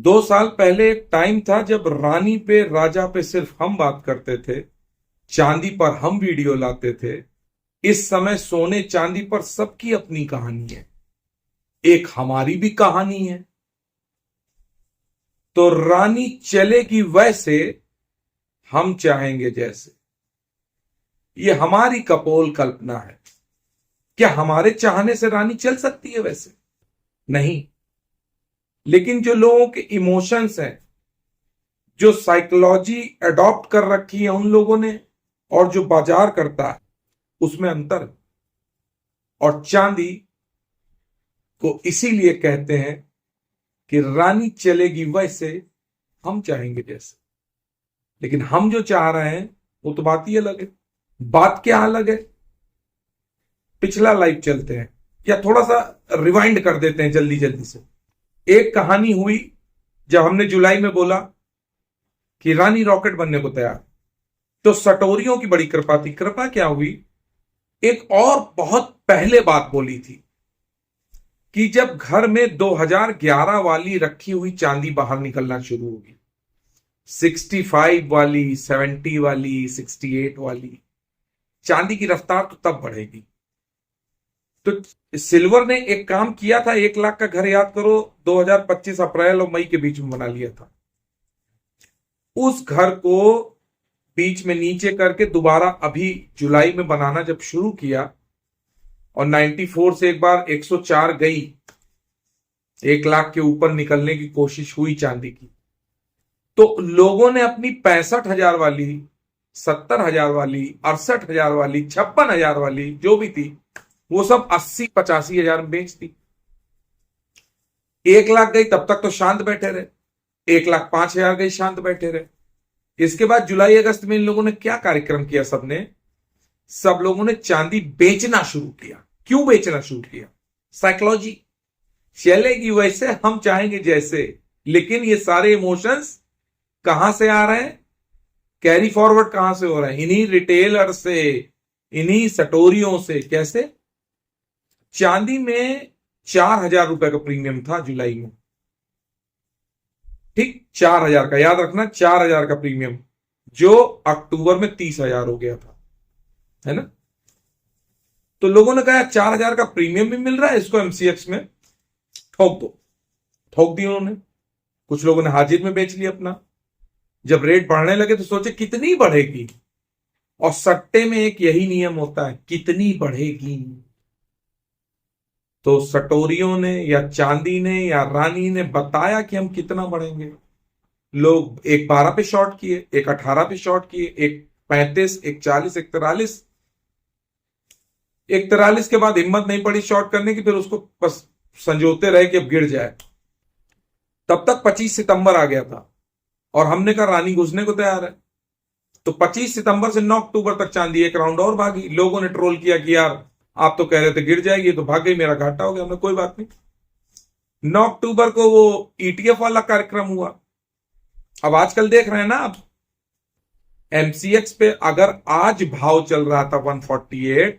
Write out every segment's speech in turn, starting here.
2 साल पहले एक टाइम था जब रानी पे राजा पे सिर्फ हम बात करते थे, चांदी पर हम वीडियो लाते थे। इस समय सोने चांदी पर सबकी अपनी कहानी है, एक हमारी भी कहानी है। तो रानी चलेगी वैसे, हम चाहेंगे जैसे। ये हमारी कपोल कल्पना है। क्या हमारे चाहने से रानी चल सकती है? वैसे नहीं। लेकिन जो लोगों के इमोशंस हैं, जो साइकोलॉजी अडॉप्ट कर रखी है उन लोगों ने, और जो बाजार करता है, उसमें अंतर है। और चांदी को इसीलिए कहते हैं कि रानी चलेगी वैसे, हम चाहेंगे जैसे। लेकिन हम जो चाह रहे हैं वो तो बात ही अलग है। बात क्या अलग है? पिछला लाइव चलते हैं या थोड़ा सा रिवाइंड कर देते हैं जल्दी जल्दी से। एक कहानी हुई जब हमने जुलाई में बोला कि रानी रॉकेट बनने को तैयार, तो सटोरियों की बड़ी कृपा थी। कृपा क्या हुई? एक और बहुत पहले बात बोली थी कि जब घर में 2011 वाली रखी हुई चांदी बाहर निकलना शुरू होगी, 65 वाली, 70 वाली, 68 वाली चांदी की रफ्तार तो तब बढ़ेगी। तो सिल्वर ने एक काम किया था, 1 लाख का घर याद करो, 2025 अप्रैल और मई के बीच में बना लिया था। उस घर को बीच में नीचे करके दोबारा अभी जुलाई में बनाना जब शुरू किया, और 94 से एक बार 104 गई, 1 लाख के ऊपर निकलने की कोशिश हुई चांदी की, तो लोगों ने अपनी 65,000 वाली, 70,000 वाली, 68,000 वाली, 56,000 वाली जो भी थी, वो सब 80-85,000 में बेच दी। 1 लाख गई तब तक तो शांत बैठे रहे, 1,05,000 गई, शांत बैठे रहे। इसके बाद जुलाई अगस्त में इन लोगों ने क्या कार्यक्रम किया? सब लोगों ने चांदी बेचना शुरू किया। क्यों बेचना शुरू किया? साइकोलॉजी। चलेगी वैसे, हम चाहेंगे जैसे। लेकिन ये सारे इमोशंस कहां से आ रहे हैं? कैरी फॉरवर्ड कहां से हो रहे हैं? इन्हीं रिटेलर से, इन्हीं सटोरियों से। कैसे? चांदी में 4,000 रुपए का प्रीमियम था जुलाई में, ठीक, 4,000 का, याद रखना, 4,000 का प्रीमियम, जो अक्टूबर में 30,000 हो गया था, है ना? तो लोगों ने कहा 4,000 का प्रीमियम भी मिल रहा है, इसको एमसीएक्स में ठोक दो। ठोक दिया उन्होंने। कुछ लोगों ने हाजिर में बेच लिया अपना। जब रेट बढ़ने लगे तो सोचे कितनी बढ़ेगी, और सट्टे में एक यही नियम होता है, कितनी बढ़ेगी। तो सटोरियों ने या चांदी ने या रानी ने बताया कि हम कितना बढ़ेंगे। लोग एक 12 पे शॉर्ट किए, एक 18 पे शॉर्ट किए, एक 35, एक 40, एक 43। एक 43 के बाद हिम्मत नहीं पड़ी शॉर्ट करने की, फिर उसको बस संजोते रहे कि अब गिर जाए। तब तक 25 सितंबर आ गया था, और हमने कहा रानी घुसने को तैयार है। तो 25 सितंबर से 9 अक्टूबर तक चांदी एक राउंड और भागी। लोगों ने ट्रोल किया कि यार आप तो कह रहे थे गिर जाएगी, तो भाग गई, मेरा घाटा हो गया। हमने कोई बात नहीं। 9 अक्टूबर को वो ईटीएफ वाला कार्यक्रम हुआ। अब आजकल देख रहे हैं ना आप, एमसीएक्स पे अगर आज भाव चल रहा था 148,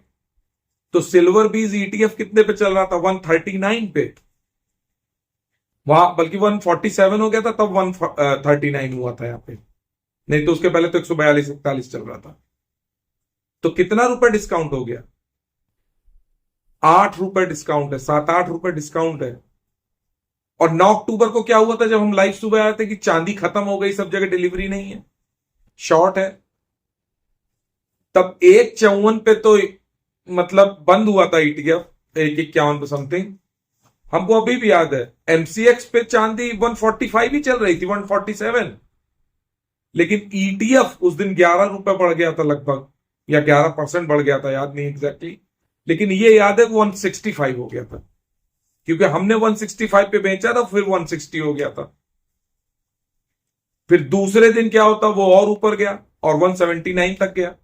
तो सिल्वर बीज ईटीएफ कितने पे चल रहा था? 139 पे। वहां बल्कि 147 हो गया था, तब 139 हुआ था यहां पे। नहीं तो उसके पहले तो 142-41 चल रहा था। तो कितना रुपए डिस्काउंट हो गया? 8 रुपए डिस्काउंट है, 7-8 रुपए डिस्काउंट है। और 9 अक्टूबर को क्या हुआ था जब हम लाइव सुबह आए थे कि चांदी खत्म हो गई, सब जगह डिलीवरी नहीं है, शॉर्ट है। तब 154 पे तो मतलब बंद हुआ था ईटीएफ, 151 पे समथिंग। हमको अभी भी याद है एमसीएक्स पे चांदी 145 ही चल रही थी, 147। लेकिन ईटीएफ उस दिन 11 रुपए बढ़ गया था लगभग, या 11% बढ़ गया था, याद नहीं एग्जैक्टली। लेकिन ये याद है 165 हो गया था, क्योंकि हमने 165 पे बेचा था, फिर 160 हो गया था। फिर दूसरे दिन क्या होता, वो और ऊपर गया और 179 तक गया।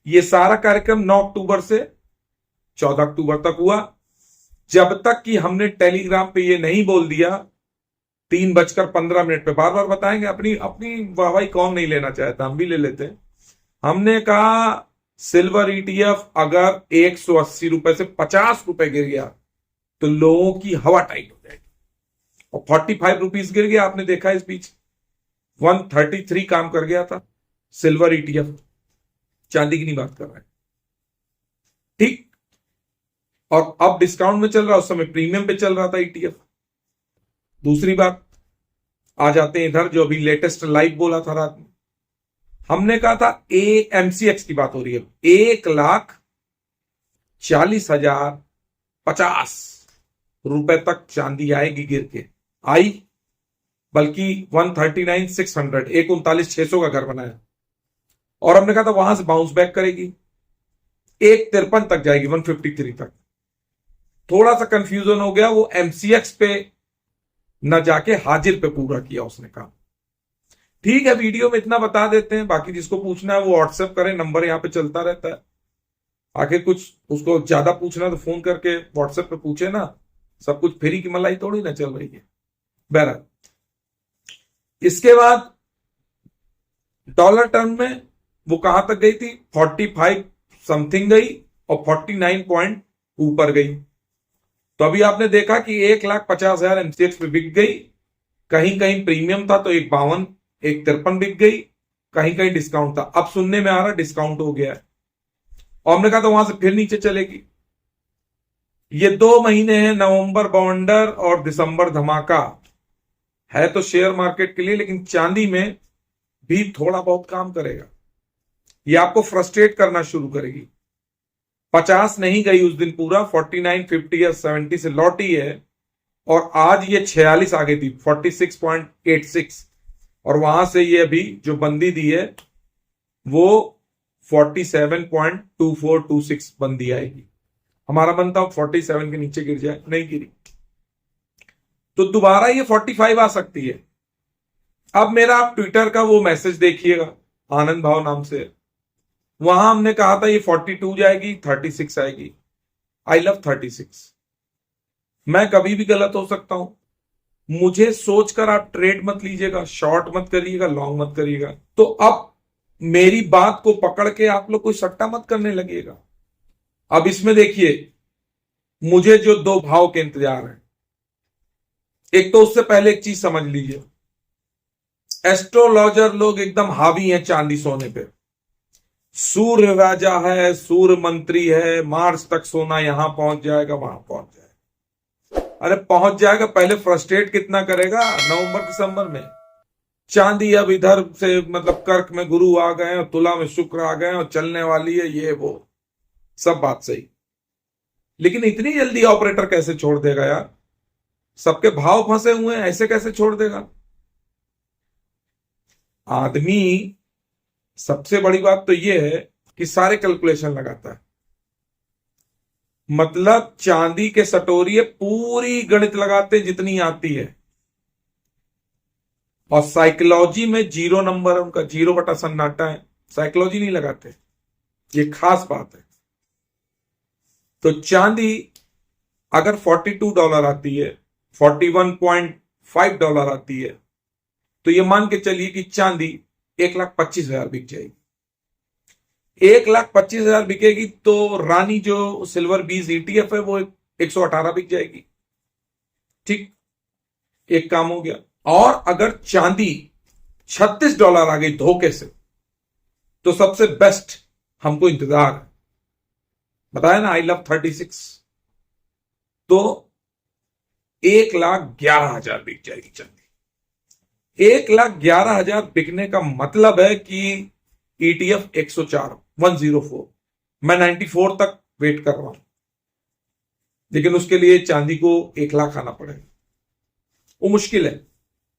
ये सारा कार्यक्रम 9 अक्टूबर से 14 अक्टूबर तक हुआ, जब तक कि हमने टेलीग्राम पे ये नहीं बोल दिया, 3:15 पे, बार बार बताएंगे, अपनी अपनी वाहवाही कौन नहीं लेना चाहता, हम भी ले लेते हैं। हमने कहा सिल्वर ईटीएफ अगर 180 रुपए से 50 रुपए गिर गया तो लोगों की हवा टाइट हो जाएगी। और 45 रुपीज गिर गया। आपने देखा इस बीच 133 काम कर गया था सिल्वर ईटीएफ, चांदी की नहीं बात कर रहे हैं, ठीक। और अब डिस्काउंट में चल रहा, उस समय प्रीमियम पे चल रहा था ईटीएफ। दूसरी बात, आ जाते हैं इधर, जो अभी लेटेस्ट लाइव बोला था रात में, हमने कहा था एमसीएक्स की बात हो रही है, 1,40,050 रुपए तक चांदी आएगी गिर के, आई, बल्कि 139,600, 1,39,600 का घर बनाया। और हमने कहा था वहां से बाउंस बैक करेगी, 1,53 तक जाएगी, 153 तक। थोड़ा सा कंफ्यूजन हो गया, वो एमसीएक्स पे न जाके हाजिर पे पूरा किया उसने काम। ठीक है, वीडियो में इतना बता देते हैं, बाकी जिसको पूछना है वो व्हाट्सएप करे, नंबर यहां पे चलता रहता है। आखिर कुछ उसको ज्यादा पूछना तो फोन करके व्हाट्सएप पे पूछे ना, सब कुछ फ्री की मलाई थोड़ी ना चल रही है। बहरहाल, इसके बाद डॉलर टर्म में वो कहां तक गई थी, 45 समथिंग गई और 49 पॉइंट ऊपर गई। तो अभी आपने देखा कि 1,50,000 एमसीएक्स पे बिक गई, कहीं कहीं प्रीमियम था तो 1,52, 1,53 बिक गई, कहीं कहीं डिस्काउंट था। अब सुनने में आ रहा डिस्काउंट हो गया है, और हमने कहा तो वहां से फिर नीचे चलेगी। ये 2 महीने हैं, नवंबर बवंडर और दिसंबर धमाका है तो शेयर मार्केट के लिए, लेकिन चांदी में भी थोड़ा बहुत काम करेगा। ये आपको फ्रस्ट्रेट करना शुरू करेगी। 50 नहीं गई उस दिन पूरा, 49, 50 या 70 से लौटी है, और आज ये 46 आ गई थी, 46.86, और वहां से ये अभी जो बंदी दी है वो 47.2426 बंदी आएगी। हमारा बनता हो 47 के नीचे गिर जाए, नहीं गिरी तो दोबारा ये 45 आ सकती है। अब मेरा आप ट्विटर का वो मैसेज देखिएगा, आनंद भाव नाम से, वहां हमने कहा था ये 42 जाएगी, 36 आएगी। I love 36। मैं कभी भी गलत हो सकता हूं, मुझे सोचकर आप ट्रेड मत लीजिएगा, शॉर्ट मत करिएगा, लॉन्ग मत करिएगा। तो अब मेरी बात को पकड़ के आप लोग कोई सट्टा मत करने लगिएगा। अब इसमें देखिए, मुझे जो 2 भाव के इंतजार है, एक तो उससे पहले एक चीज समझ लीजिए, एस्ट्रोलॉजर लोग एकदम हावी हैं चांदी सोने पे। सूर्य राजा है, सूर्य मंत्री है, मार्च तक सोना यहां पहुंच जाएगा, वहां पहुंच जाएगा। अरे पहुंच जाएगा, पहले फ्रस्ट्रेट कितना करेगा नवंबर दिसंबर में। चांदी अब इधर से मतलब कर्क में गुरु आ गए और तुला में शुक्र आ गए और चलने वाली है, ये वो सब बात सही, लेकिन इतनी जल्दी ऑपरेटर कैसे छोड़ देगा यार? सबके भाव फंसे हुए हैं, ऐसे कैसे छोड़ देगा आदमी? सबसे बड़ी बात तो यह है कि सारे कैलकुलेशन लगाता है, मतलब चांदी के सटोरिये पूरी गणित लगाते जितनी आती है, और साइकोलॉजी में 0 नंबर है उनका, 0 बटा सन्नाटा है, साइकोलॉजी नहीं लगाते, ये खास बात है। तो चांदी अगर $42 आती है, $41.5 आती है, तो ये मान के चलिए कि चांदी 1,25,000 बिक जाएगी। 1,25,000 बिकेगी तो रानी जो सिल्वर बीज ईटीएफ है वो 118 बिक जाएगी। ठीक, एक काम हो गया। और अगर चांदी $36 आ गई धोखे से, तो सबसे बेस्ट हमको इंतजार है, बताया ना, आई लव 36, तो 1,11,000 बिक जाएगी चांदी। 1,11,000 बिकने का मतलब है कि ईटीएफ 104, 104, मैं 94 तक वेट कर रहा हूं, लेकिन उसके लिए चांदी को 1 लाख आना पड़ेगा। वो मुश्किल है,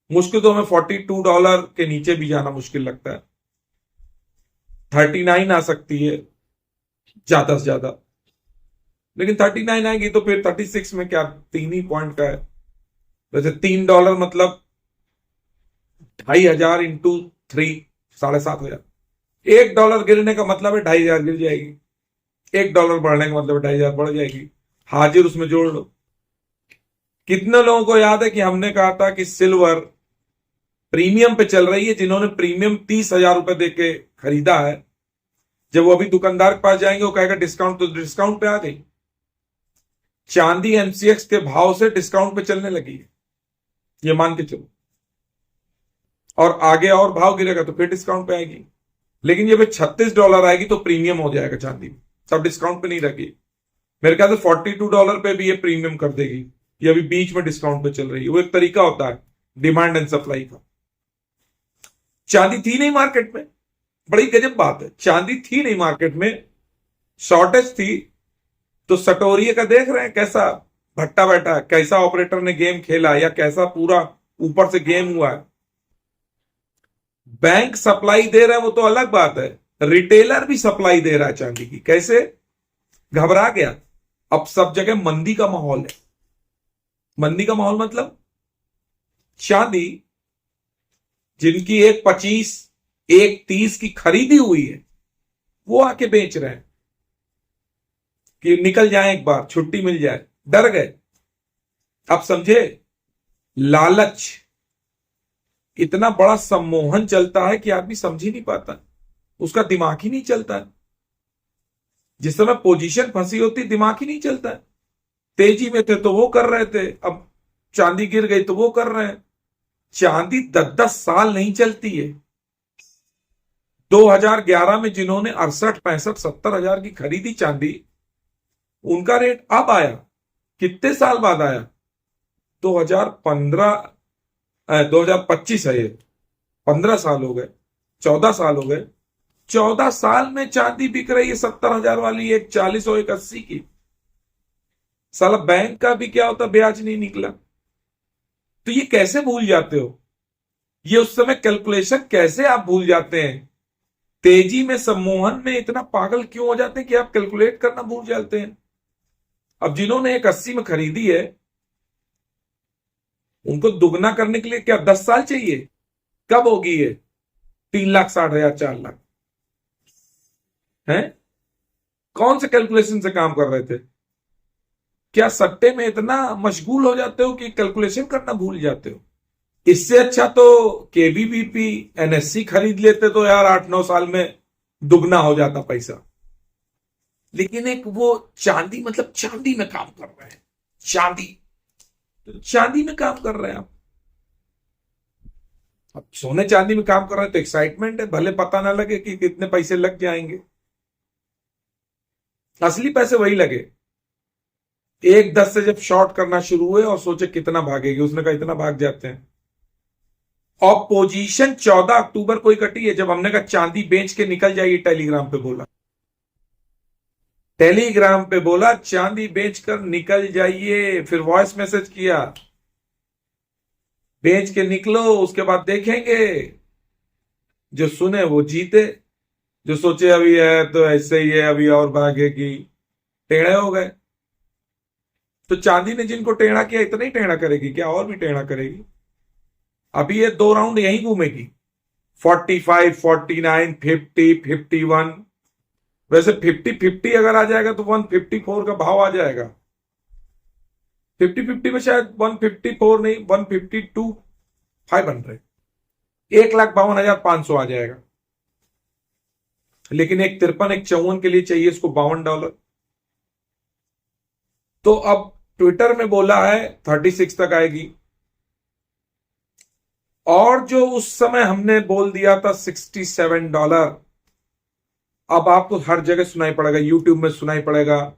मुश्किल तो हमें $42 के नीचे भी जाना मुश्किल लगता है। 39 आ सकती है ज्यादा से ज्यादा, लेकिन 39 आएगी तो फिर 36 में क्या, 3 ही पॉइंट का है। वैसे $3 मतलब 2,500 इंटू 3, 7,500। $1 गिरने का मतलब है 2,500 गिर जाएगी, $1 बढ़ने का मतलब 2,500 बढ़ जाएगी, हाजिर उसमें जोड़ लो। कितने लोगों को याद है कि हमने कहा था कि सिल्वर प्रीमियम पे चल रही है, जिन्होंने प्रीमियम 30,000 रुपए देके खरीदा है, जब वो अभी दुकानदार के पास जाएंगे वो कहेगा डिस्काउंट, तो डिस्काउंट पे आ गई। चांदी एमसीएक्स के भाव से डिस्काउंट पे चलने लगी है। ये मान के चलो, और आगे और भाव गिरेगा तो फिर डिस्काउंट पे आएगी। लेकिन जब $36 आएगी तो प्रीमियम हो जाएगा चांदी, सब डिस्काउंट पे नहीं रखी। मेरे ख्याल से $42 पे भी ये प्रीमियम कर देगी। ये अभी बीच में डिस्काउंट पे चल रही है, वो एक तरीका होता है डिमांड एंड सप्लाई का। चांदी थी नहीं मार्केट में, बड़ी गजब बात है, चांदी थी नहीं मार्केट में, शॉर्टेज थी। तो सटोरिये का देख रहे हैं कैसा भट्टा बैठा है, कैसा ऑपरेटर ने गेम खेला, या कैसा पूरा ऊपर से गेम हुआ है। बैंक सप्लाई दे रहा है वो तो अलग बात है, रिटेलर भी सप्लाई दे रहा है चांदी की। कैसे? घबरा गया, अब सब जगह मंदी का माहौल है। मंदी का माहौल मतलब चांदी जिनकी 1.25 1.30 की खरीदी हुई है वो आके बेच रहे हैं कि निकल जाए, एक बार छुट्टी मिल जाए, डर गए। अब समझे, लालच इतना बड़ा सम्मोहन चलता है कि आदमी समझ ही नहीं पाता, उसका दिमाग ही नहीं चलता है। जिस समय पोजीशन फंसी होती दिमाग ही नहीं चलता है। तेजी में थे तो वो कर रहे थे, अब चांदी गिर गई तो वो कर रहे हैं। चांदी 10-10 साल नहीं चलती है। 2011 में जिन्होंने 68, 65, 70 हजार की खरीदी चांदी, उनका रेट अब आया, कितने साल बाद आया? 2025 है ये, 15 साल हो गए, 14 साल हो गए। 14 साल में चांदी बिक रही है 70 हजार वाली, एक 40 और एक 80 की। साला बैंक का भी क्या होता, ब्याज नहीं निकला। तो ये कैसे भूल जाते हो? ये उस समय कैलकुलेशन कैसे आप भूल जाते हैं? तेजी में, सम्मोहन में इतना पागल क्यों हो जाते हैं कि आप कैलकुलेट करना भूल जाते हैं? अब जिन्होंने एक 80 में खरीदी है, उनको दुगना करने के लिए क्या 10 साल चाहिए? कब होगी ये? 3,60,000, 4 लाख है? कौन से कैलकुलेशन से काम कर रहे थे? क्या सट्टे में इतना मशगूल हो जाते हो कि कैलकुलेशन करना भूल जाते हो? इससे अच्छा तो केबीबीपी, एनएससी खरीद लेते तो यार 8-9 साल में दुगना हो जाता पैसा। लेकिन एक वो चांदी, मतलब चांदी में काम कर रहे हैं, चांदी, तो चांदी में काम कर रहे हैं आप। अब सोने चांदी में काम कर रहे हैं तो एक्साइटमेंट है, भले पता ना लगे कि कितने पैसे लग जाएंगे, असली पैसे वही लगे। 1.10 से जब शॉर्ट करना शुरू हुए और सोचे कितना भागेगी, उसने कहा इतना भाग जाते हैं। और पोजीशन 14 अक्टूबर को ही कटी है, जब हमने कहा चांदी बेच के निकल जाएगी। टेलीग्राम पे बोला, टेलीग्राम पे बोला चांदी बेचकर निकल जाइए, फिर वॉइस मैसेज किया, बेच के निकलो, उसके बाद देखेंगे। जो सुने वो जीते, जो सोचे अभी है तो ऐसे ही है, अभी और भागेगी, टेढ़े हो गए। तो चांदी ने जिनको टेढ़ा किया, इतना ही टेढ़ा करेगी क्या? और भी टेढ़ा करेगी। अभी ये 2 राउंड यहीं घूमेगी, 45, 49, 50, 51। वैसे 50-50 अगर आ जाएगा तो 154 का भाव आ जाएगा। 50-50 में शायद 154 नहीं, 152,500, 1,52,500 आ जाएगा। लेकिन एक 53, एक 54 के लिए चाहिए इसको $52। तो अब ट्विटर में बोला है 36 तक आएगी, और जो उस समय हमने बोल दिया था $67, अब आपको हर जगह सुनाई पड़ेगा, यूट्यूब में सुनाई पड़ेगा,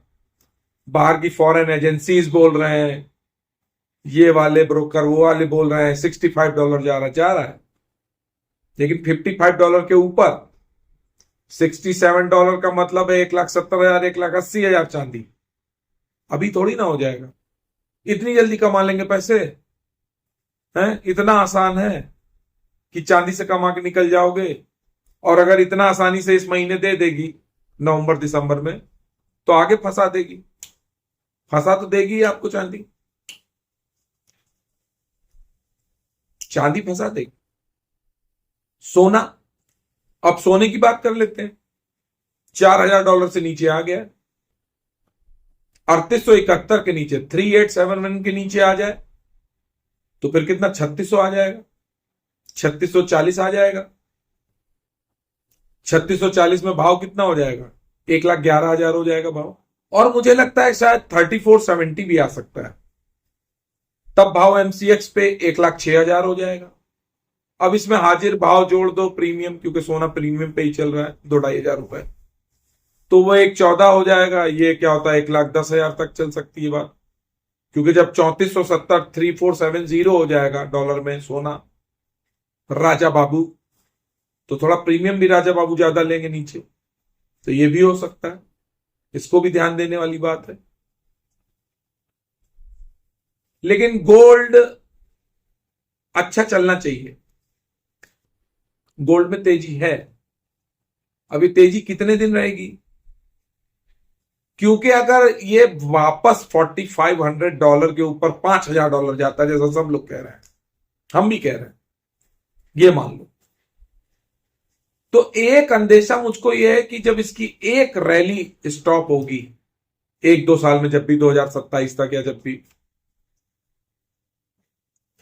बाहर की फॉरेन एजेंसीज बोल रहे हैं, ये वाले ब्रोकर वो वाले बोल रहे हैं $65 जा रहा है। लेकिन $55 के ऊपर $67 का मतलब है 1,70,000, 1,80,000 चांदी। अभी थोड़ी ना हो जाएगा, इतनी जल्दी कमा लेंगे पैसे हैं? इतना आसान है कि चांदी से कमा के निकल जाओगे? और अगर इतना आसानी से इस महीने दे देगी, नवंबर दिसंबर में, तो आगे फंसा देगी, फंसा तो देगी आपको चांदी, चांदी फंसा देगी। सोना, अब सोने की बात कर लेते हैं। $4,000 से नीचे आ गया, 3871 के नीचे, 3871 के नीचे आ जाए तो फिर कितना, 3600 आ जाएगा, 3640 आ जाएगा। 3640 में भाव कितना हो जाएगा? 1,11,000 हो जाएगा भाव। और मुझे लगता है शायद 3470 भी आ सकता है। तब भाव एमसीएक्स पे 1,06,000 हो जाएगा। अब इसमें हाजिर भाव जोड़ दो प्रीमियम, क्योंकि सोना प्रीमियम पे ही चल रहा है 2,500 रुपए, तो वो 1,14 हो जाएगा। ये क्या होता है 1,10,000 तक चल सकती है बात, क्योंकि जब 3470 3470 हो जाएगा डॉलर में सोना राजा बाबू, तो थोड़ा प्रीमियम भी राजा बाबू ज्यादा लेंगे नीचे, तो ये भी हो सकता है। इसको भी ध्यान देने वाली बात है। लेकिन गोल्ड अच्छा चलना चाहिए, गोल्ड में तेजी है। अभी तेजी कितने दिन रहेगी, क्योंकि अगर ये वापस $4,500 के ऊपर $5,000 जाता है, जैसा सब लोग कह रहे हैं, हम भी कह रहे हैं, ये मान लो, तो एक अंदेशा मुझको यह है कि जब इसकी एक रैली स्टॉप होगी 1-2 साल में, जब भी 2027 तक, या जब भी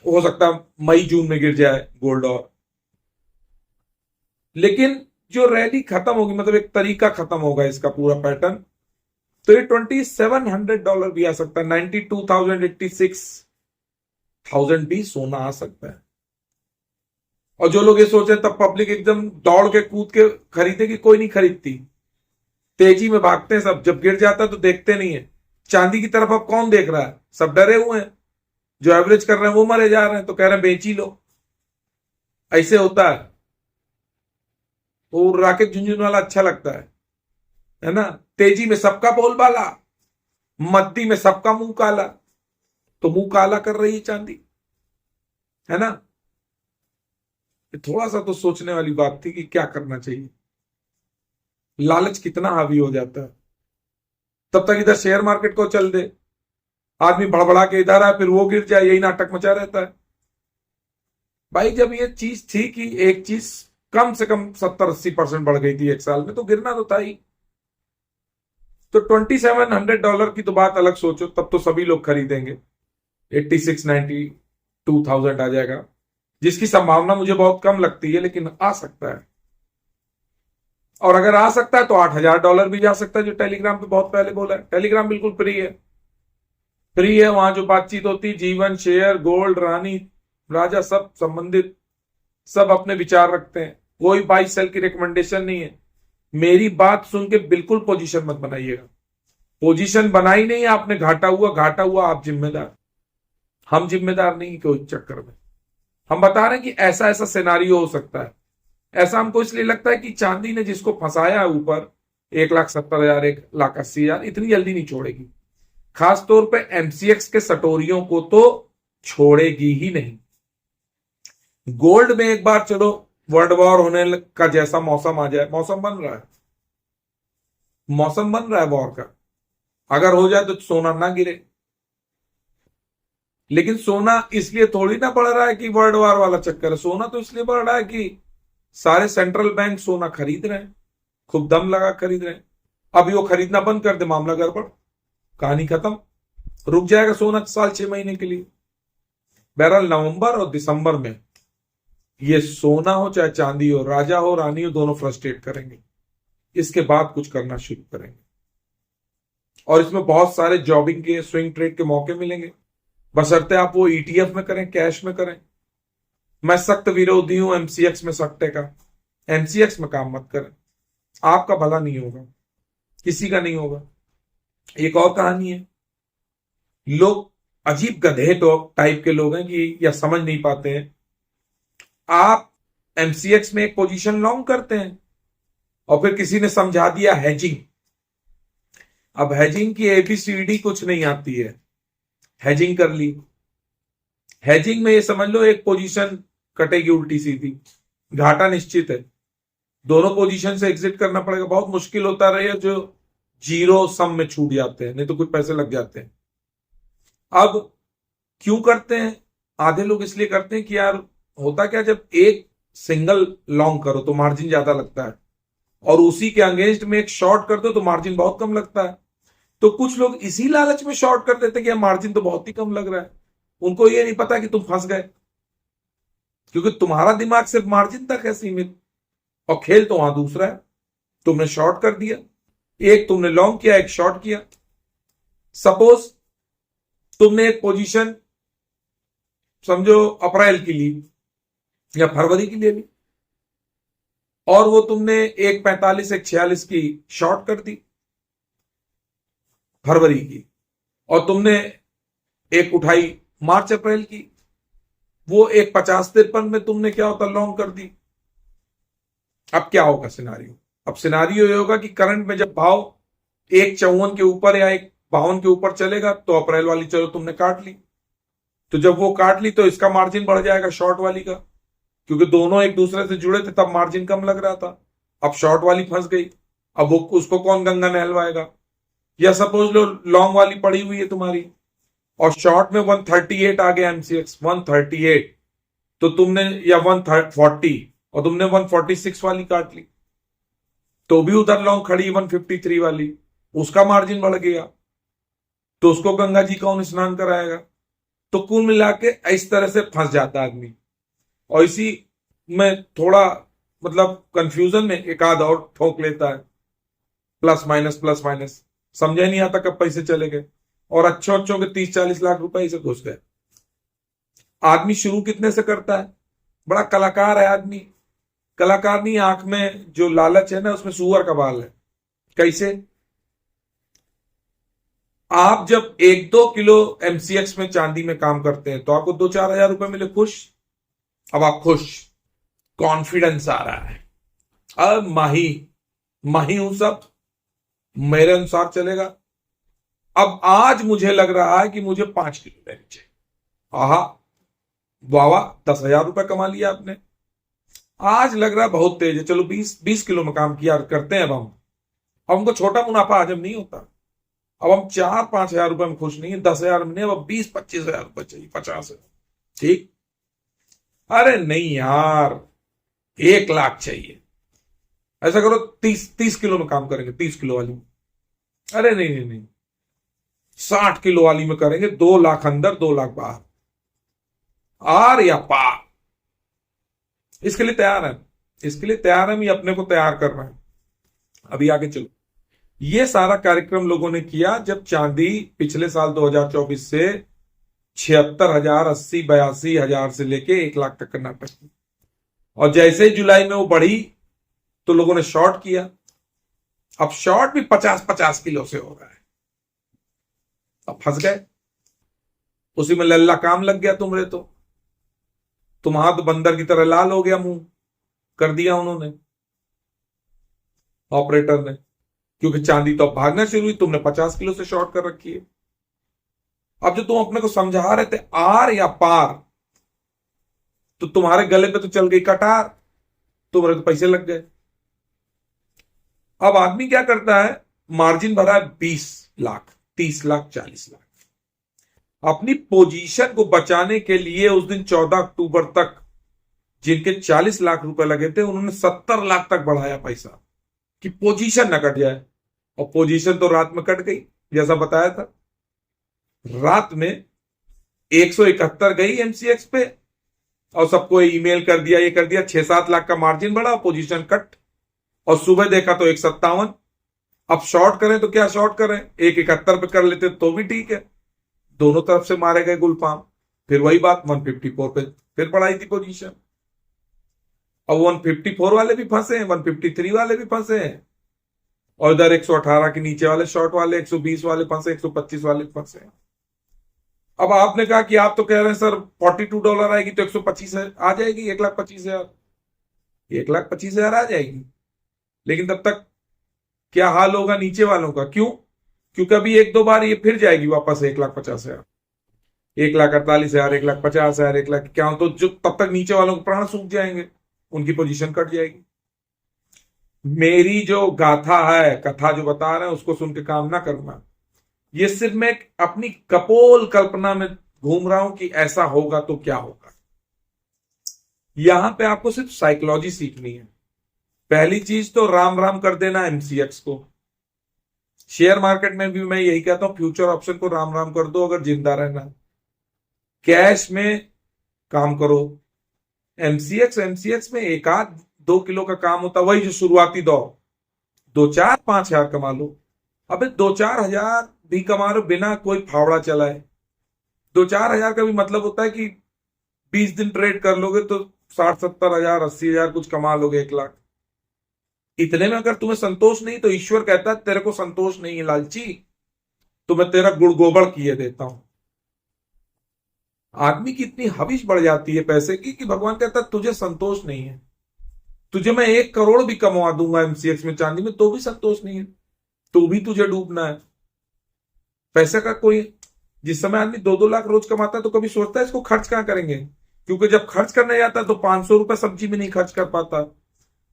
हो सकता है मई जून में गिर जाए गोल्ड, और लेकिन जो रैली खत्म होगी, मतलब एक तरीका खत्म होगा इसका पूरा पैटर्न, तो ये $2,700 भी आ सकता है, 92,000 86,000 भी सोना आ सकता है। और जो लोग ये सोचे तब पब्लिक एकदम दौड़ के कूद के खरीदेगी, कोई नहीं खरीदती, तेजी में भागते हैं सब, जब गिर जाता है तो देखते नहीं है। चांदी की तरफ अब कौन देख रहा है, सब डरे हुए हैं, जो एवरेज कर रहे हैं वो मरे जा रहे हैं, तो कह रहे हैं बेच ही लो। ऐसे होता है। वो राकेश झुंझुनवाला अच्छा लगता है ना, तेजी में सबका बोलबाला, मद्दी में सबका मुंह काला, तो मुंह काला कर रही है चांदी, है ना। थोड़ा सा तो सोचने वाली बात थी कि क्या करना चाहिए। लालच कितना हावी हो जाता है, तब तक इधर शेयर मार्केट को चल दे, आदमी भड़बड़ा के इधर आए, फिर वो गिर जाए, यही नाटक मचा रहता है। भाई जब ये चीज थी कि एक चीज कम से कम 70-80% बढ़ गई थी एक साल में, तो गिरना तो था ही। तो $2,700 की तो बात अलग सोचो, तब तो सभी लोग खरीदेंगे, 86-92,000 आ जाएगा, जिसकी संभावना मुझे बहुत कम लगती है, लेकिन आ सकता है। और अगर आ सकता है तो $8,000 भी जा सकता है, जो टेलीग्राम पे बहुत पहले बोला है। टेलीग्राम बिल्कुल फ्री है, फ्री है। वहां जो बातचीत होती है, जीवन, शेयर, गोल्ड, रानी, राजा, सब संबंधित, सब अपने विचार रखते हैं, कोई बाई सेल की रिकमेंडेशन नहीं है। मेरी बात सुन के बिल्कुल पोजीशन मत बनाइएगा, पोजीशन बनाई नहीं, आपने घाटा हुआ, आप जिम्मेदार, हम जिम्मेदार नहीं कोई चक्कर में। हम बता रहे हैं कि ऐसा ऐसा सिनारियो हो सकता है। ऐसा हमको इसलिए लगता है कि चांदी ने जिसको फंसाया है ऊपर 1,70,000 1,80,000, इतनी जल्दी नहीं छोड़ेगी। खासतौर पे एमसीएक्स के सटोरियों को तो छोड़ेगी ही नहीं। गोल्ड में एक बार चलो वर्ल्ड वॉर होने का जैसा मौसम आ जाए, मौसम बन रहा है वॉर का, अगर हो जाए तो सोना ना गिरे। लेकिन सोना इसलिए थोड़ी ना बढ़ रहा है कि वर्ल्ड वॉर वाला चक्कर है, सोना तो इसलिए बढ़ रहा है कि सारे सेंट्रल बैंक सोना खरीद रहे हैं, खूब दम लगा खरीद रहे हैं। अभी वो खरीदना बंद कर दे, मामला गड़बड़, कहानी खत्म, रुक जाएगा सोना साल 6 महीने के लिए। बहरहाल नवंबर और दिसंबर में ये सोना हो चाहे चांदी हो, राजा हो रानी हो, दोनों फ्रस्ट्रेट करेंगे। इसके बाद कुछ करना शुरू करेंगे, और इसमें बहुत सारे जॉबिंग के, स्विंग ट्रेड के मौके मिलेंगे, बशर्ते आप वो ईटीएफ में करें, कैश में करें। मैं सख्त विरोधी हूं एमसीएक्स में सट्टे का, एमसीएक्स में काम मत करें, आपका भला नहीं होगा, किसी का नहीं होगा। एक और कहानी है, लोग अजीब गधे टाइप के लोग हैं कि या समझ नहीं पाते हैं। आप एमसीएक्स में एक पोजीशन लॉन्ग करते हैं और फिर किसी ने समझा दिया हेजिंग। अब हेजिंग की एबीसीडी कुछ नहीं आती है, हेजिंग कर ली। हेजिंग में ये समझ लो एक पोजीशन कटेगी उल्टी सीधी, घाटा निश्चित है, दोनों पोजीशन से एग्जिट करना पड़ेगा। बहुत मुश्किल होता रहे जो जीरो सम में छूट जाते हैं, नहीं तो कुछ पैसे लग जाते हैं। अब क्यों करते हैं आधे लोग? इसलिए करते हैं कि यार होता क्या, जब एक सिंगल लॉन्ग करो तो मार्जिन ज्यादा लगता है, और उसी के अगेंस्ट में एक शॉर्ट कर दो तो मार्जिन बहुत कम लगता है। तो कुछ लोग इसी लालच में शॉर्ट कर देते हैं कि मार्जिन तो बहुत ही कम लग रहा है। उनको ये नहीं पता कि तुम फंस गए, क्योंकि तुम्हारा दिमाग सिर्फ मार्जिन तक है सीमित, और खेल तो वहां दूसरा है। तुमने शॉर्ट कर दिया, एक तुमने लॉन्ग किया, एक शॉर्ट किया। सपोज तुमने एक पोजीशन समझो अप्रैल की ली या फरवरी की ले ली, और वो तुमने 1.45 1.46 की शॉर्ट कर दी फरवरी की, और तुमने एक उठाई मार्च अप्रैल की, वो 1.50 53 में तुमने क्या होता लॉन्ग कर दी। अब क्या होगा सिनारियो? अब सिनारियो ये होगा कि करंट में जब भाव 1.54 के ऊपर या 1.52 के ऊपर चलेगा तो अप्रैल वाली चलो तुमने काट ली, तो जब वो काट ली तो इसका मार्जिन बढ़ जाएगा शॉर्ट वाली का, क्योंकि दोनों एक दूसरे से जुड़े थे तब मार्जिन कम लग रहा था। अब शॉर्ट वाली फंस गई, अब वो उसको कौन गंगा नहलवाएगा? या सपोज लो लॉन्ग वाली पड़ी हुई है तुम्हारी और शॉर्ट में 138 आ गया एमसीएक्स 138, तो तुमने या 140 और तुमने 146 वाली काट ली, तो भी उधर लॉन्ग खड़ी 153 वाली, उसका मार्जिन बढ़ गया, तो उसको गंगा जी कौन स्नान कराएगा? तो कुल मिला के इस तरह से फंस जाता आदमी। और इसी में थोड़ा मतलब कंफ्यूजन में एक आध और ठोक लेता है, प्लस माइनस समझ नहीं आता कब पैसे चले गए, और अच्छों के 30-40 लाख रुपए से घुस गए। आदमी शुरू कितने से करता है? बड़ा कलाकार है आदमी, कलाकार नहीं, आंख में जो लालच है ना उसमें सुअर का बाल है। कैसे? आप जब 1-2 किलो एमसीएक्स में चांदी में काम करते हैं तो आपको 2-4 हजार रुपए मिले, खुश। अब आप खुश, कॉन्फिडेंस आ रहा है, अब माही हूं, सब मेरे अनुसार चलेगा। अब आज मुझे लग रहा है कि मुझे 5 किलो लेनी चाहिए। आहा वाह वाह, 10,000 रुपए कमा लिया आपने। आज लग रहा है बहुत तेज है, चलो 20 किलो में काम किया करते हैं। अब हमको छोटा मुनाफा हजम नहीं होता, अब हम 4-5 हजार रुपए में खुश नहीं है, 10,000 में नहीं, अब 20-25 हजार रुपए चाहिए, 50 हजार, ठीक? अरे नहीं यार, 1 लाख चाहिए। ऐसा करो 30 किलो में काम करेंगे, 30 किलो वाली में। अरे नहीं, 60 किलो वाली में करेंगे, 2 लाख अंदर 2 लाख बाहर, आर या पार। इसके लिए तैयार है, ये अपने को तैयार कर रहे हैं। अभी आगे चलो, ये सारा कार्यक्रम लोगों ने किया जब चांदी पिछले साल 2024 से 76,000, 80-82 हजार से लेके 1 लाख तक करना पड़ा, और जैसे ही जुलाई में वो बढ़ी तो लोगों ने शॉर्ट किया। अब शॉर्ट भी 50-50 किलो से हो रहा है, अब फंस गए उसी में, लल्ला काम लग गया तुम्हारे, तो तुम्हारा तो बंदर की तरह लाल हो गया मुंह, कर दिया उन्होंने, ऑपरेटर ने, क्योंकि चांदी तो अब भागना शुरू हुई, तुमने 50 किलो से शॉर्ट कर रखी है। अब जो तुम अपने को समझा रहे थे आर या पार, तो तुम्हारे गले पे तो चल गई कटार, तुम्हारे तो पैसे लग गए। अब आदमी क्या करता है, मार्जिन भरा है 20 लाख, 30 लाख, 40 लाख, अपनी पोजीशन को बचाने के लिए उस दिन 14 अक्टूबर तक जिनके 40 लाख रुपए लगे थे उन्होंने 70 लाख तक बढ़ाया पैसा कि पोजीशन ना कट जाए, और पोजीशन तो रात में कट गई, जैसा बताया था। रात में 171 गई एमसीएक्स पे, और सबको ईमेल कर दिया, ये कर दिया, 6-7 लाख का मार्जिन बढ़ा, पोजीशन कट, और सुबह देखा तो 157। अब शॉर्ट करें तो क्या शॉर्ट करें, 171 पे कर लेते तो भी ठीक है, दोनों तरफ से मारे गए गुलफाम। फिर वही बात 154 पे फिर बढ़ाई थी पोजीशन, अब 154 वाले भी फंसे हैं, 153 वाले भी फंसे हैं, और इधर 118 के नीचे वाले शॉर्ट वाले, 120 वाले फंसे, 125 वाले फंसे हैं। अब आपने कहा कि आप तो कह रहे हैं सर $42 आएगी तो 125 आ जाएगी, 1,25,000, 1,25,000 आ जाएगी, लेकिन तब तक क्या हाल होगा नीचे वालों का? क्यों? क्योंकि अभी 1-2 बार ये फिर जाएगी वापस 1,50,000, 1,48,000, 1,50,000, 1 लाख क्या, तो जो तब तक नीचे वालों के प्राण सूख जाएंगे, उनकी पोजीशन कट जाएगी। मेरी जो गाथा है, कथा जो बता रहे हैं, उसको सुन के काम ना करना। ये सिर्फ मैं अपनी कपोल कल्पना में घूम रहा हूं कि ऐसा होगा तो क्या होगा। यहां पे आपको सिर्फ साइकोलॉजी सीखनी है। पहली चीज तो राम राम कर देना एमसीएक्स को। शेयर मार्केट में भी मैं यही कहता हूं, फ्यूचर ऑप्शन को राम राम कर दो अगर जिंदा रहना। कैश में काम करो। एमसीएक्स में 1-2 किलो का काम होता, वही जो शुरुआती दौर, 2-4-5 हजार कमा लो। अबे 2-4 हजार भी कमा लो बिना कोई फावड़ा चलाए। 2-4 हजार का भी मतलब होता है कि 20 दिन ट्रेड कर लोगे तो 60-70 हजार 80 हजार कुछ कमा लोगे, 1 लाख। इतने में अगर तुम्हें संतोष नहीं तो ईश्वर कहता है तेरे को संतोष नहीं है लालची, तो मैं तेरा गुड़ गोबर किए देता हूं। आदमी की इतनी हविश बढ़ जाती है पैसे की कि भगवान कहता है तुझे संतोष नहीं है, तुझे मैं 1 करोड़ भी कमवा दूंगा एमसीएक्स में चांदी में तो भी संतोष नहीं है, तो भी तुझे डूबना है। पैसे का कोई, जिस समय आदमी 2-2 लाख रोज कमाता है तो कभी सोचता है इसको खर्च कहां करेंगे, क्योंकि जब खर्च करने जाता है तो 500 रुपए सब्जी में नहीं खर्च कर पाता,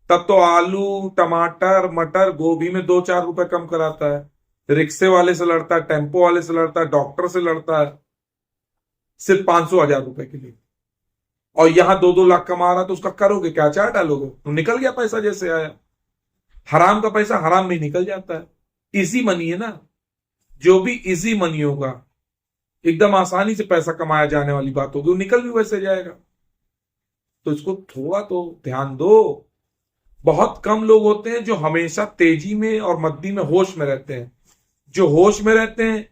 तब तो आलू टमाटर मटर गोभी में 2-4 रुपए कम कराता है, रिक्शे वाले से लड़ता है, टेम्पो वाले से लड़ता है, डॉक्टर से लड़ता है, सिर्फ 500-1000 रुपए के लिए। और यहां 2-2 लाख कमा रहा तो उसका करोगे क्या, अचार डालोगे? तो निकल गया पैसा जैसे आया। हराम का पैसा हराम में निकल जाता है। इजी मनी है ना, जो भी इजी मनी होगा, एकदम आसानी से पैसा कमाया जाने वाली बात होगी, वो निकल भी वैसे जाएगा। तो इसको थोड़ा तो ध्यान दो। बहुत कम लोग होते हैं जो हमेशा तेजी में और मद्दी में होश में रहते हैं। जो होश में रहते हैं,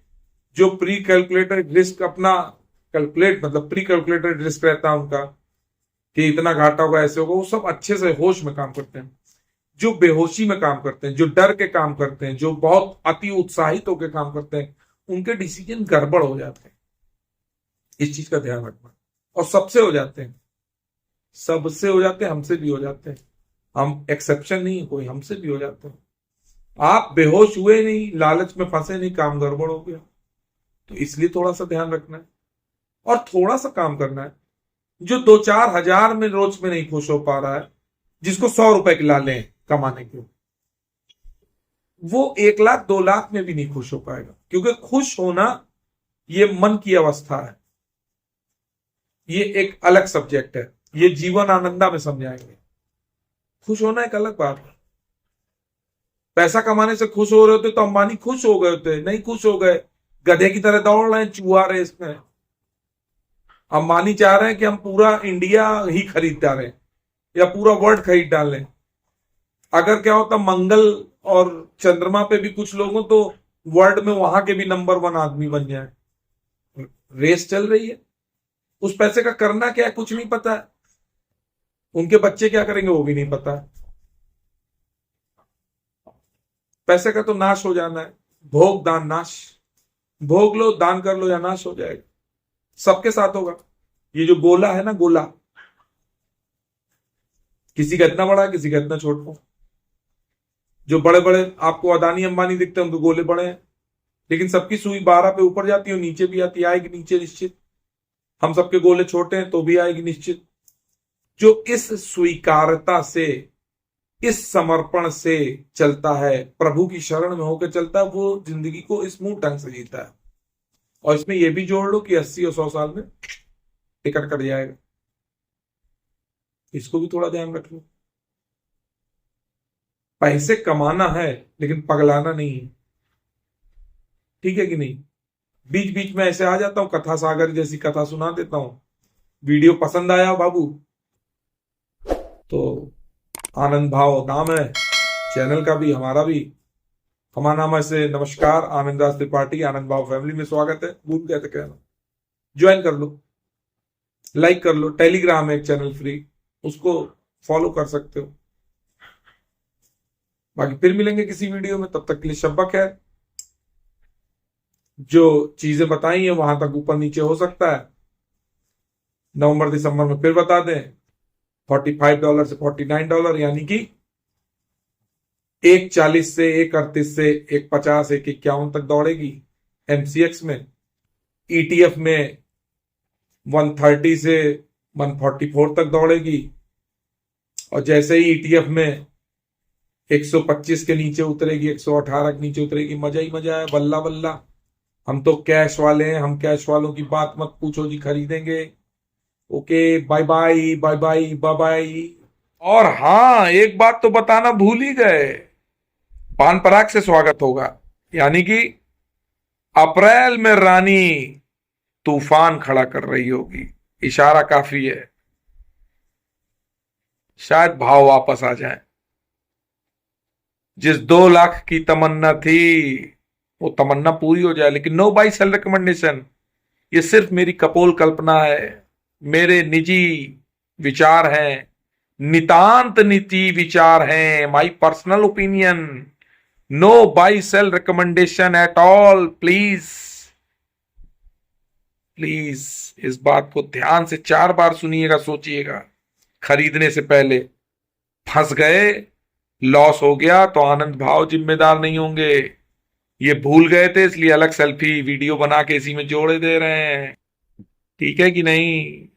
जो प्री कैलकुलेटेड रिस्क अपना कैलकुलेट, मतलब प्री कैलकुलेटेड रिस्क रहता है उनका कि इतना घाटा होगा ऐसे होगा, वो सब अच्छे से होश में काम करते हैं। जो बेहोशी में काम करते हैं, जो डर के काम करते हैं, जो बहुत अति उत्साहित होकर काम करते हैं, उनके डिसीजन गड़बड़ हो जाते हैं। इस चीज का ध्यान रखना। और सबसे हो जाते हैं, सबसे हो जाते हैं, हमसे भी हो जाते हैं। हम एक्सेप्शन नहीं है कोई, हमसे भी हो जाते हैं। आप बेहोश हुए नहीं, लालच में फंसे नहीं, काम गड़बड़ हो गया। तो इसलिए थोड़ा सा ध्यान रखना है और थोड़ा सा काम करना है। जो 2-4 हजार में रोज में नहीं खुश हो पा रहा है, जिसको 100 रुपए की लाले कमाने के, वो 1 लाख 2 लाख में भी नहीं खुश हो पाएगा। क्योंकि खुश होना ये मन की अवस्था है, ये एक अलग सब्जेक्ट है, ये जीवन आनंदा में समझाएंगे। खुश होना एक अलग बात है। पैसा कमाने से खुश हो रहे होते तो अंबानी खुश हो गए होते, नहीं खुश हो गए, गधे की तरह दौड़ रहे हैं चूहा रेस में। अंबानी चाह रहे हैं कि हम पूरा इंडिया ही खरीद डालें या पूरा वर्ल्ड खरीद डालें। अगर क्या होता मंगल और चंद्रमा पे भी कुछ लोगों तो वर्ल्ड में वहां के भी नंबर 1 आदमी बन जाए। रेस चल रही है। उस पैसे का करना क्या है कुछ नहीं पता है, उनके बच्चे क्या करेंगे वो भी नहीं पता है। पैसे का तो नाश हो जाना है। भोग दान नाश, भोग लो, दान कर लो या नाश हो जाएगा। सबके साथ होगा। ये जो गोला है ना, गोला, किसी का इतना बड़ा है, किसी का इतना छोटा। जो बड़े बड़े आपको अदानी अंबानी दिखते हैं उनके गोले बड़े हैं, लेकिन सबकी सुई 12 पे ऊपर जाती है और नीचे भी आती, आएगी नीचे निश्चित। हम सबके गोले छोटे हैं तो भी आएगी निश्चित। जो इस स्वीकारता से, इस समर्पण से चलता है, प्रभु की शरण में होकर चलता है, वो जिंदगी को स्मूथ ढंग से जीता है। और इसमें यह भी जोड़ लो कि 80 और 100 साल में टिकट कट जाएगा। इसको भी थोड़ा ध्यान रख लो। पैसे कमाना है लेकिन पगलाना नहीं है, ठीक है कि नहीं? बीच बीच में ऐसे आ जाता हूं, कथा सागर जैसी कथा सुना देता हूं। वीडियो पसंद आया बाबू तो आनंद भाव नाम है चैनल का भी, हमारा भी। हमारा नाम है से नमस्कार, आनंद दास त्रिपाठी, आनंद भाव फैमिली में स्वागत है। भूल गए तो कहना, ज्वाइन कर लो, लाइक कर लो। टेलीग्राम है एक चैनल फ्री, उसको फॉलो कर सकते हो। बाकी फिर मिलेंगे किसी वीडियो में, तब तक के लिए शब्बा खैर। जो चीजें बताई हैं वहां तक ऊपर नीचे हो सकता है, नवंबर दिसंबर में फिर बता दें। $45 से $49, यानी कि 1.40 से 1.38 से 1.50 1.51 तक दौड़ेगी एमसीएक्स में। ईटीएफ में 130 से 144 तक दौड़ेगी। और जैसे ही ईटीएफ में 125 के नीचे उतरेगी, 118 के नीचे उतरेगी, मजा ही मजा है, बल्ला बल्ला। हम तो कैश वाले हैं, हम कैश वालों की बात मत पूछो जी, खरीदेंगे। Okay, bye bye bye bye bye bye. और हाँ, एक बात तो बताना भूल ही गए, पान पराग से स्वागत होगा, यानी कि अप्रैल में रानी तूफान खड़ा कर रही होगी। इशारा काफी है, शायद भाव वापस आ जाए। जिस 2 लाख की तमन्ना थी वो तमन्ना पूरी हो जाए, लेकिन नो बाई सेल रिकमेंडेशन। ये सिर्फ मेरी कपोल कल्पना है। मेरे निजी विचार हैं, नितांत निजी विचार हैं, my personal opinion, no buy sell recommendation at all. Please please इस बात को ध्यान से 4 बार सुनिएगा, सोचिएगा खरीदने से पहले। फंस गए, लॉस हो गया तो आनंद भाव जिम्मेदार नहीं होंगे। ये भूल गए थे इसलिए अलग सेल्फी वीडियो बना के इसी में जोड़े दे रहे हैं। ठीक है कि नहीं?